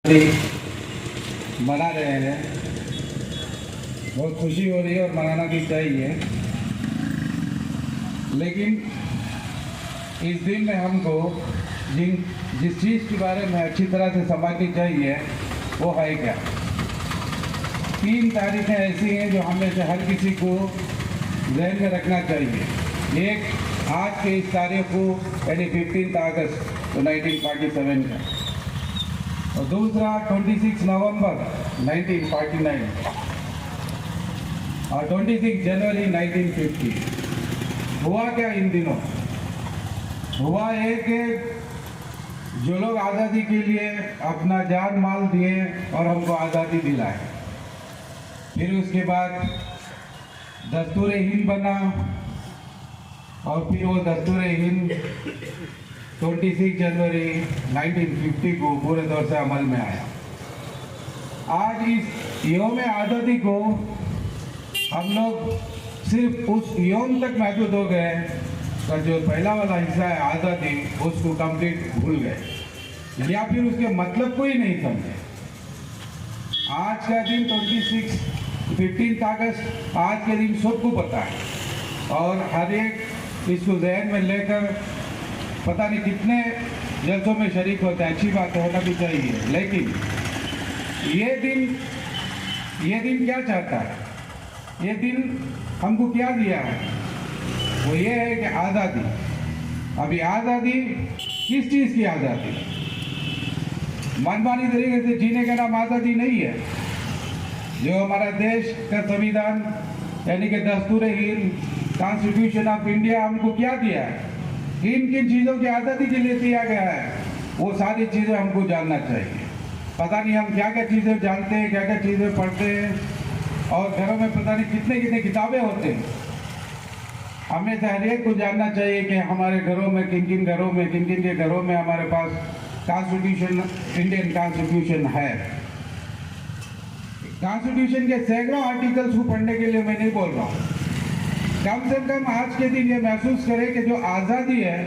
मना रहे हैं। बहुत खुशी हो रही है और मनाना भी चाहिए, लेकिन इस दिन में हमको जिस चीज़ के बारे में अच्छी तरह से समझनी चाहिए वो है क्या। 3 तारीखें ऐसी हैं जो हमें से हर किसी को ज़हन में रखना चाहिए। एक, आज के इस तारीख को यानी 15 अगस्त 1947 का, और दूसरा 26 नवंबर 1949 और 26 जनवरी 1950। हुआ क्या इन दिनों? हुआ है कि जो लोग आज़ादी के लिए अपना जान माल दिए और हमको आज़ादी दिलाए, फिर उसके बाद दस्तूर हिंद बना और फिर वो दस्तूर हिंद 26 जनवरी 1950 को पूरे तौर से अमल में आया। आज इस यौम आज़ादी को हम लोग सिर्फ उस यौम तक महदूद हो गए पर जो पहला वाला हिस्सा है आज़ादी, उसको कंप्लीट भूल गए या फिर उसके मतलब को ही नहीं समझे। आज का दिन 15 अगस्त आज के दिन सबको पता है और हर एक इसको जहन में लेकर पता नहीं कितने जलसों में शरीक होते हैं। अच्छी बात होना भी चाहिए, लेकिन ये दिन क्या चाहता है? ये दिन हमको क्या दिया है? वो ये है कि आज़ादी। अभी आज़ादी किस चीज़ की आज़ादी? मनमानी तरीके से जीने का नाम आज़ादी नहीं है। जो हमारा देश का संविधान यानी कि दस्तूर हिंद, कॉन्स्टिट्यूशन ऑफ इंडिया हमको क्या दिया है, किन किन चीज़ों की आज़ादी के लिए दिया गया है, वो सारी चीज़ें हमको जानना चाहिए। पता नहीं हम क्या क्या चीज़ें जानते हैं, क्या क्या चीज़ें पढ़ते हैं और घरों में पता नहीं कितने कितने किताबें होते हैं। हमें से हर एक को जानना चाहिए कि हमारे घरों में किन किन के घरों में हमारे पास कॉन्स्टिट्यूशन, इंडियन कॉन्स्टिट्यूशन है। कॉन्स्टिट्यूशन के सैकड़ों आर्टिकल्स को पढ़ने के लिए मैं नहीं बोल रहा हूँ। कम से कम आज के दिन ये महसूस करें कि जो आज़ादी है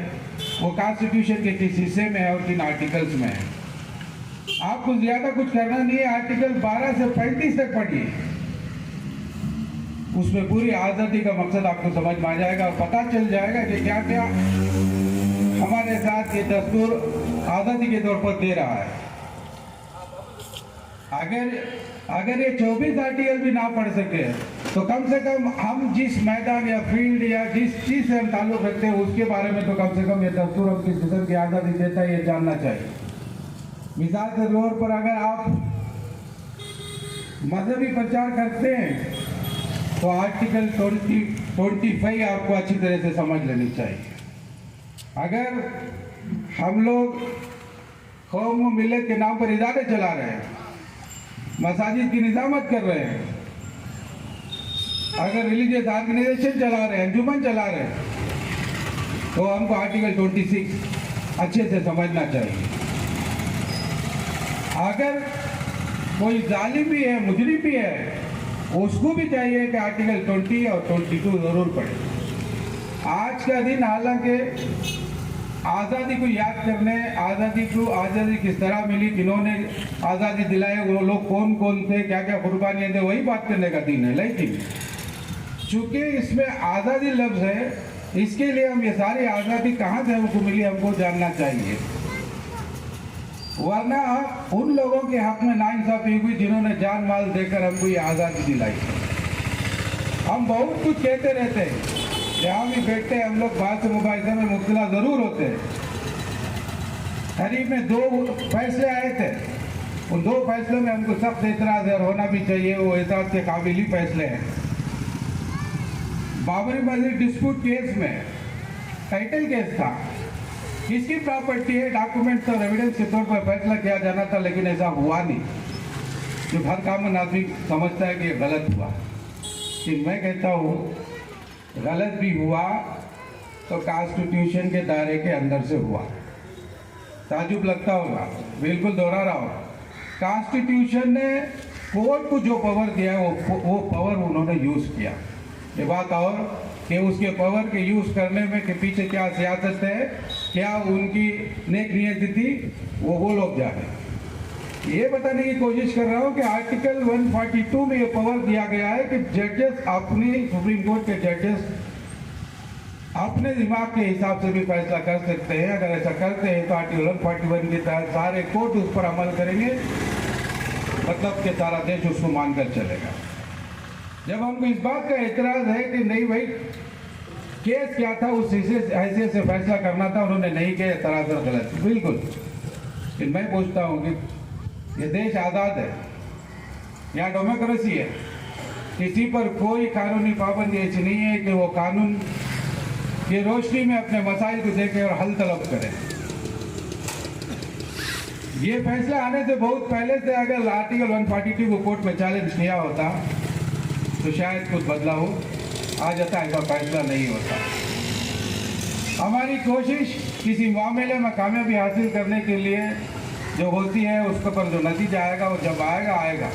वो कॉन्स्टिट्यूशन के किस हिस्से में है और किन आर्टिकल्स में है। आपको ज़्यादा कुछ करना नहीं है, आर्टिकल 12 से 35 तक पढ़िए, उसमें पूरी आज़ादी का मकसद आपको समझ में आ जाएगा और पता चल जाएगा कि क्या क्या हमारे साथ ये दस्तूर आज़ादी के तौर पर दे रहा है। अगर ये 24 आर्टिकल भी ना पढ़ सके तो कम से कम हम जिस मैदान या फील्ड या जिस चीज़ से हम ताल्लुक़ रखते हैं उसके बारे में तो कम से कम ये दस्तूर हम किस किस्म की आज़ादी देता है ये जानना चाहिए। मिसाल के तौर पर अगर आप मजहबी प्रचार करते हैं तो आर्टिकल 25 आपको अच्छी तरह से समझ लेनी चाहिए। अगर हम लोग कौम व मिल्लत के नाम पर इदारे चला रहे हैं, मसाजिद की निजामत कर रहे हैं, अगर रिलीजियस ऑर्गेनाइजेशन चला रहे हैं, अंजुमन चला रहे हैं, तो हमको आर्टिकल 26 अच्छे से समझना चाहिए। अगर कोई जालिम भी है, मुजरिम भी है, उसको भी चाहिए कि आर्टिकल 20 और 22 ज़रूर पढ़े। आज का दिन हालांकि आज़ादी को याद करने, आज़ादी किस तरह मिली, किन्होंने आज़ादी दिलाई, वो लोग कौन कौन थे, क्या क्या कुर्बानियाँ थे, वही बात करने का दिन है। लेकिन चूँकि इसमें आज़ादी लफ्ज़ है, इसके लिए हम ये सारी आज़ादी कहाँ से हमको मिली हमको जानना चाहिए, वरना उन लोगों के हक में नाइंसाफ़ी हुई जिन्होंने जान माल देकर हमको ये आज़ादी दिलाई। हम बहुत कुछ कहते रहते हैं, जहाँ भी बैठते हैं हम लोग बात से मुबाहिसे में मुब्तला ज़रूर होते हैं। करीब में 2 फैसले आए थे, उन 2 फैसलों में हमको सख्त एतराज़ है और होना भी चाहिए, वो एतराज़ के काबिल ही फैसले हैं। बाबरी मस्जिद डिस्प्यूट केस में टाइटल केस था, किसकी प्रॉपर्टी है, डॉक्यूमेंट्स और एविडेंस के तौर पर फैसला किया जाना था, लेकिन ऐसा हुआ नहीं। जो हर कामन आदमी समझता है कि ये गलत हुआ, कि मैं कहता हूँ गलत भी हुआ तो कॉन्स्टिट्यूशन के दायरे के अंदर से हुआ। ताजुब लगता होगा, बिल्कुल दोहरा रहा हूँ, कॉन्स्टिट्यूशन ने कोर्ट को जो पावर दिया है वो पावर उन्होंने यूज़ किया। ये बात और कि उसके पावर के यूज़ करने में के पीछे क्या सियासत है, क्या उनकी नेक नियत थी, वो लोग जाने। ये बताने की कोशिश कर रहा हूँ कि आर्टिकल 142 में ये पावर दिया गया है कि जजेस अपने, सुप्रीम कोर्ट के जजेस अपने दिमाग के हिसाब से भी फैसला कर सकते हैं। अगर ऐसा करते हैं तो आर्टिकल 141 के तहत सारे कोर्ट उस पर अमल करेंगे, मतलब कि सारा देश उसको मानकर चलेगा। जब हमको इस बात का एतराज है कि नहीं भाई, केस क्या था, उस हैसियत से फैसला करना था, उन्होंने नहीं किया, सरासर गलत। बिल्कुल। लेकिन मैं पूछता हूँ कि ये देश आज़ाद है, यहाँ डेमोक्रेसी है, किसी पर कोई कानूनी पाबंदी ऐसी नहीं है कि वो कानून की रोशनी में अपने मसाइल को देखे और हल तलब करे। ये फैसला आने से बहुत पहले से अगर आर्टिकल 142 को कोर्ट में चैलेंज किया होता तो शायद कुछ बदलाव आ जाता, ऐसा फैसला नहीं होता। हमारी कोशिश किसी मामले में कामयाबी हासिल करने के लिए जो होती है, उसके पर जो नतीजा आएगा वो जब आएगा आएगा,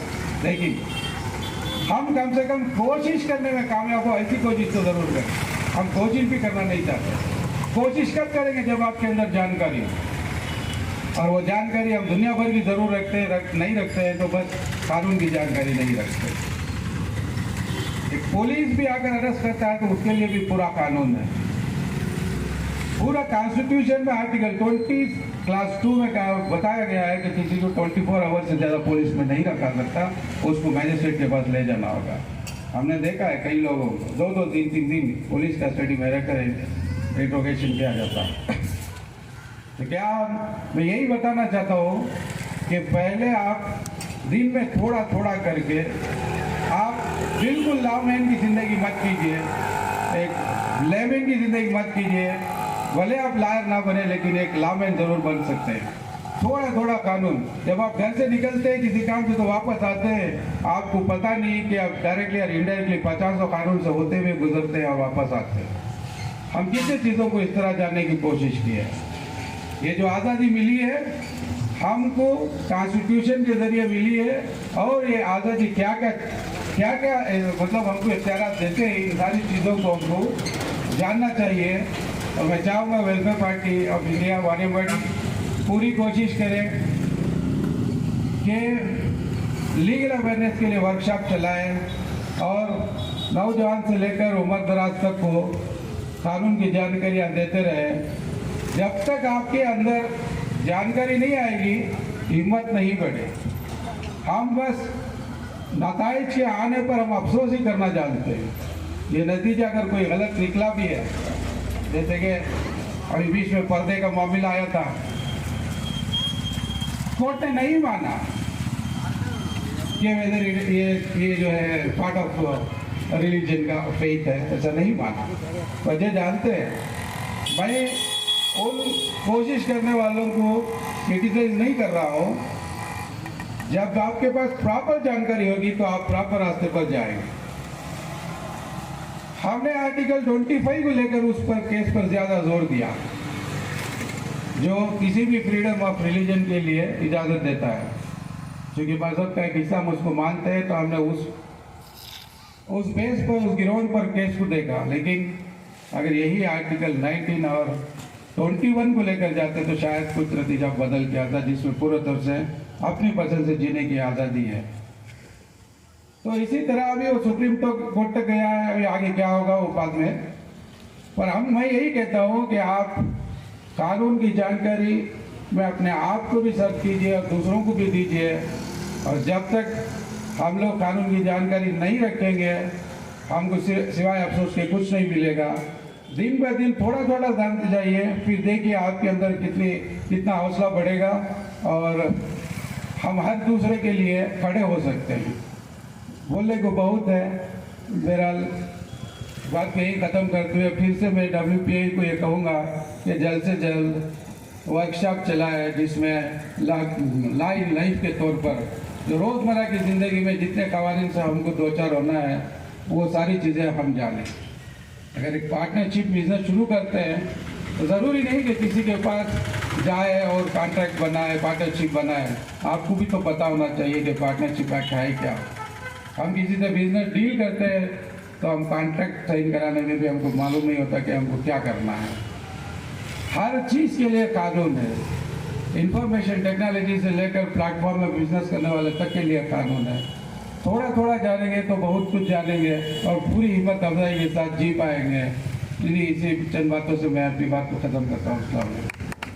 लेकिन हम कम से कम कोशिश करने में कामयाब हो, ऐसी कोशिश तो ज़रूर करें। हम कोशिश भी करना नहीं चाहते। कोशिश कब करेंगे? जब आपके अंदर जानकारी हो, और वो जानकारी हम दुनिया भर की ज़रूर नहीं रखते हैं तो बस कानून की जानकारी नहीं रखते। एक पुलिस भी अगर अरेस्ट करता है तो उसके लिए भी पूरा कानून है, पूरा कॉन्स्टिट्यूशन में आर्टिकल 20 क्लास 2 में बताया गया है कि किसी को 24 आवर से ज़्यादा पुलिस में नहीं रखा सकता, उसको मैजिस्ट्रेट के पास ले जाना होगा। हमने देखा है कई लोगों को 2-2, 3-3 दिन पुलिस कस्टडी में रहकर इंट्रोगेशन किया जाता है। तो क्या मैं यही बताना चाहता हूँ कि पहले आप दिन में थोड़ा थोड़ा करके आप बिल्कुल लॉमैन की ज़िंदगी मत कीजिए, एक लेमैन की ज़िंदगी मत कीजिए। भले आप लायर ना बने लेकिन एक लॉमैन ज़रूर बन सकते हैं। थोड़ा थोड़ा कानून, जब आप घर से निकलते हैं किसी काम से तो वापस आते हैं, आपको पता नहीं कि आप डायरेक्टली और इनडायरेक्टली 50 कानून से होते हुए गुजरते हैं और वापस आते हैं। हम कितने चीज़ों को इस तरह जानने की कोशिश की है। ये जो आज़ादी मिली है हमको कॉन्स्टिट्यूशन के जरिए मिली है, और ये आज़ादी क्या क्या मतलब हमको इख्तियार देते हैं, इन सारी चीज़ों को हमको जानना चाहिए। और मैं चाहूँगा वेलफेयर पार्टी ऑफ इंडिया वाणीवाड़ी पूरी कोशिश करें कि लीगल अवेयरनेस के लिए वर्कशॉप चलाएं और नौजवान से लेकर उम्र दराज तक को कानून की जानकारियाँ देते रहें। जब तक आपके अंदर जानकारी नहीं आएगी, हिम्मत नहीं बढ़े। हम बस नताइज के आने पर हम अफसोस ही करना जानते हैं। ये नतीजा अगर कोई गलत निकला भी है, जैसे कि अभी बीच में पर्दे का मामला आया था, कोर्ट ने नहीं माना कि वेदर ये जो है पार्ट ऑफ रिलीजन का फेथ है, ऐसा नहीं माना। वजह जानते हैं। मैं उन कोशिश करने वालों को क्रिटिसाइज नहीं कर रहा हूँ। जब आपके पास प्रॉपर जानकारी होगी तो आप प्रॉपर रास्ते पर जाएंगे। हमने आर्टिकल 25 को लेकर उस पर केस पर ज़्यादा जोर दिया, जो किसी भी फ्रीडम ऑफ रिलीजन के लिए इजाज़त देता है। क्योंकि मजहब का एक हिस्सा हम उसको मानते हैं, तो हमने उस बेस पर, उस गिरोन पर केस को देखा। लेकिन अगर यही आर्टिकल 19 और 21 को लेकर जाते तो शायद कुछ नतीजा बदल के आता, जिसमें पूरी तरह से अपनी पसंद से जीने की आज़ादी है। तो इसी तरह अभी वो सुप्रीम कोर्ट तक गया है, अभी आगे क्या होगा वो बाद में। पर मैं यही कहता हूँ कि आप कानून की जानकारी में अपने आप को भी सर्च कीजिए और दूसरों को भी दीजिए। और जब तक हम लोग कानून की जानकारी नहीं रखेंगे, हमको सिवाय अफसोस के कुछ नहीं मिलेगा। दिन ब दिन थोड़ा थोड़ा जानते जाइए, फिर देखिए आपके अंदर कितना हौसला बढ़ेगा और हम हर दूसरे के लिए खड़े हो सकते हैं। बोलने को बहुत है, बहरहाल बात यही ख़त्म करते हुए फिर से मैं WPI को ये कहूँगा कि जल्द से जल्द वर्कशॉप चलाए, जिसमें लाइन लाइफ के तौर पर जो रोज़मर्रा की ज़िंदगी में जितने कवानीन से हमको दो चार होना है, वो सारी चीज़ें हम जानें। अगर एक पार्टनरशिप बिजनेस शुरू करते हैं तो ज़रूरी नहीं कि किसी के पास जाए और कॉन्ट्रैक्ट बनाए, पार्टनरशिप बनाए। आपको भी तो पता होना चाहिए कि पार्टनरशिप एक्ट है क्या। हम किसी से बिजनेस डील करते हैं तो हम कॉन्ट्रैक्ट साइन कराने में भी हमको मालूम नहीं होता कि हमको क्या करना है। हर चीज़ के लिए कानून है। इंफॉर्मेशन टेक्नोलॉजी से लेकर प्लेटफॉर्म में बिजनेस करने वाले तक के लिए कानून है। थोड़ा थोड़ा जानेंगे तो बहुत कुछ जानेंगे और पूरी हिम्मत अफजाई के साथ जी पाएंगे। इसी चंद बातों से मैं अपनी बात को ख़त्म करता हूँ। अस्सलाम वालेकुम।